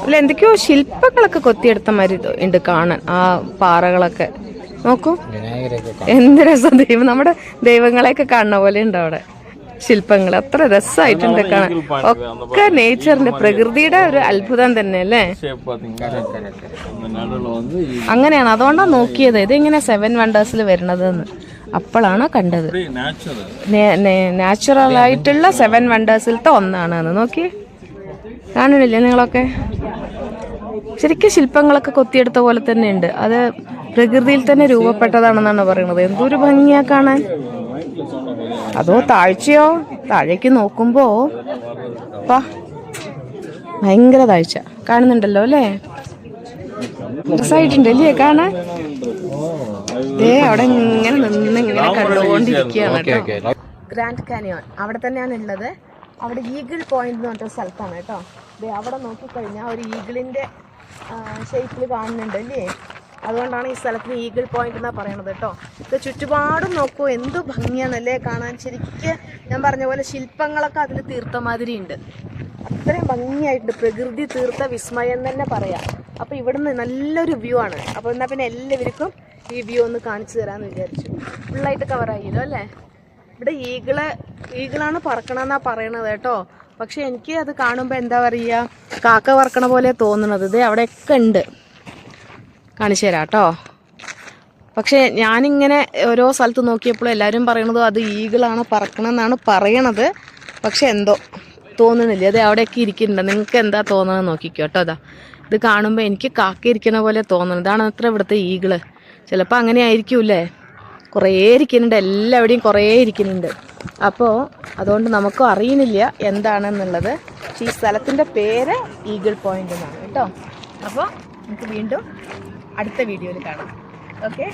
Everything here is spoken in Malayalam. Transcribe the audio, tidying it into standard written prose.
അല്ല എന്തൊക്കെയോ ശില്പങ്ങളൊക്കെ കൊത്തിയെടുത്ത മാതിരി ഉണ്ട് കാണാൻ. ആ പാറകളൊക്കെ നോക്കൂ, എന്ത് രസം. നമ്മുടെ ദൈവങ്ങളെയൊക്കെ കാണുന്ന പോലെ ഉണ്ട് അവിടെ ശില്പങ്ങൾ. അത്ര രസമായിട്ടുണ്ട് കാണാൻ. ഒക്കെ നേച്ചറിന്റെ, പ്രകൃതിയുടെ ഒരു അത്ഭുതം തന്നെ അല്ലേ. അങ്ങനെയാണ്, അതുകൊണ്ടാണ് നോക്കിയത് ഇതെങ്ങനെ 7 വണ്ടേഴ്സിൽ വരണതെന്ന്. അപ്പോഴാണ് കണ്ടത് നാച്ചുറൽ ആയിട്ടുള്ള 7 വണ്ടേഴ്സിലത്തെ ഒന്നാണ്. നോക്കി കാണണില്ലേ നിങ്ങളൊക്കെ? ശരിക്കും ശില്പങ്ങളൊക്കെ കൊത്തിയെടുത്ത പോലെ തന്നെ ഉണ്ട്. അത് പ്രകൃതിയിൽ തന്നെ രൂപപ്പെട്ടതാണെന്നാണ് പറയുന്നത്. എന്തൊരു ഭംഗിയാ കാണാൻ. അതോ താഴ്ചയോ? താഴേക്ക് നോക്കുമ്പോ ഭയങ്കര താഴ്ച കാണുന്നുണ്ടല്ലോ അല്ലേ. രസമായിട്ടുണ്ട് അല്ലേ കാണാൻ. അവിടെ ഇങ്ങനെ നിന്ന് ഇങ്ങനെ കണ്ടുകൊണ്ടിരിക്കുകയാണ് കേട്ടോ. ഗ്രാൻഡ് കാനിയോൺ അവിടെ തന്നെയാണ് ഉള്ളത്. അവിടെ ഈഗിൾ പോയിന്റ് എന്ന് പറഞ്ഞ സ്ഥലത്താണ് കേട്ടോ. അവിടെ നോക്കിക്കഴിഞ്ഞാൽ ഒരു ഈഗിളിന്റെ ഷേപ്പിൽ കാണുന്നുണ്ട് അല്ലേ. അതുകൊണ്ടാണ് ഈ സ്ഥലത്തിന് ഈഗിൾ പോയിന്റ് എന്നാ പറയണത് കേട്ടോ. ഇത് ചുറ്റുപാടും നോക്കൂ, എന്ത് ഭംഗിയാണല്ലേ കാണാൻ. ശരിക്ക് ഞാൻ പറഞ്ഞ പോലെ ശില്പങ്ങളൊക്കെ അതിൽ തീർത്ത മാതിരി ഉണ്ട്. അത്രയും ഭംഗിയായിട്ടുണ്ട്. പ്രകൃതി തീർത്ത വിസ്മയം തന്നെ പറയാം. അപ്പോൾ ഇവിടുന്ന് നല്ലൊരു വ്യൂ ആണ്. അപ്പോൾ എന്നാൽ പിന്നെ എല്ലാവർക്കും ഈ വ്യൂ ഒന്ന് കാണിച്ചു തരാമെന്ന് വിചാരിച്ചു. ഫുള്ളായിട്ട് കവറായില്ലോ അല്ലേ. ഇവിടെ ഈഗിളാണ് പറക്കണമെന്നാ പറയണത് കേട്ടോ. പക്ഷെ എനിക്ക് അത് കാണുമ്പോൾ എന്താ പറയുക, കാക്ക പറക്കണ പോലെ തോന്നുന്നത്. ഇത് അവിടെയൊക്കെ ഉണ്ട്, കാണിച്ചു തരാം കേട്ടോ. പക്ഷെ ഞാനിങ്ങനെ ഓരോ സ്ഥലത്ത് നോക്കിയപ്പോൾ എല്ലാവരും പറയണത് അത് ഈഗിളാണ് പറക്കണമെന്നാണ് പറയണത്. പക്ഷെ എന്തോ തോന്നുന്നില്ല. അത് അവിടെയൊക്കെ ഇരിക്കുന്നുണ്ട്. നിങ്ങൾക്ക് എന്താ തോന്നണമെന്ന് നോക്കിക്കോ കേട്ടോ. ഇത് കാണുമ്പോൾ എനിക്ക് കാക്ക ഇരിക്കണ പോലെ തോന്നുന്നത്. ഇതാണ് അത്ര ഇവിടുത്തെ ഈഗിള്. ചിലപ്പോൾ അങ്ങനെ ആയിരിക്കൂല്ലേ. കുറേ ഇരിക്കുന്നുണ്ട്, എല്ലാവിടെയും കുറേ ഇരിക്കുന്നുണ്ട്. അപ്പോൾ അതുകൊണ്ട് നമുക്കും അറിയുന്നില്ല എന്താണെന്നുള്ളത്. ഈ സ്ഥലത്തിൻ്റെ പേര് ഈഗിൾ പോയിന്റ് എന്നാണ് കേട്ടോ. അപ്പോൾ നമുക്ക് വീണ്ടും അടുത്ത വീഡിയോയിൽ കാണാം. ഓക്കെ.